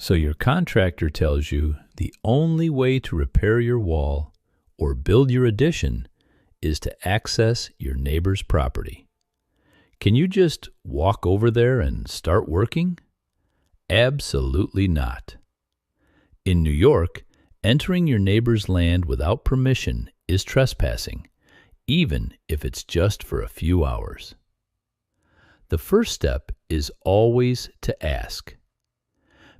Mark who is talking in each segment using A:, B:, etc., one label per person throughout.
A: So your contractor tells you the only way to repair your wall or build your addition is to access your neighbor's property. Can you just walk over there and start working? Absolutely not. In New York, entering your neighbor's land without permission is trespassing, even if it's just for a few hours. The first step is always to ask.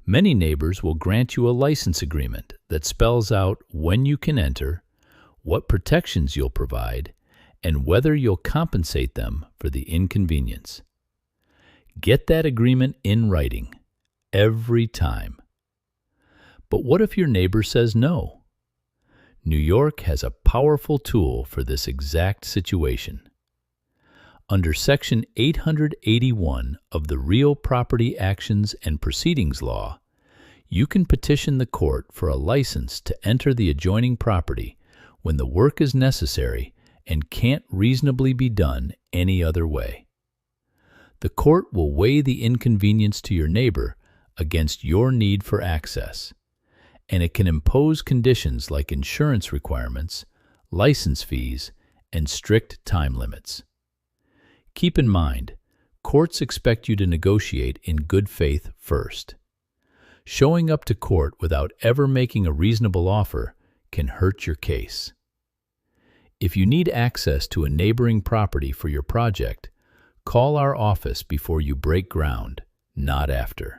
A: Many neighbors will grant you a license agreement that spells out when you can enter, what protections you'll provide, and whether you'll compensate them for the inconvenience. Get that agreement in writing every time. But what if your neighbor says no? New York has a powerful tool for this exact situation. Under Section 881 of the Real Property Actions and Proceedings Law, you can petition the court for a license to enter the adjoining property when the work is necessary and can't reasonably be done any other way. The court will weigh the inconvenience to your neighbor against your need for access, and it can impose conditions like insurance requirements, license fees, and strict time limits. Keep in mind, courts expect you to negotiate in good faith first. Showing up to court without ever making a reasonable offer can hurt your case. If you need access to a neighboring property for your project, call our office before you break ground, not after.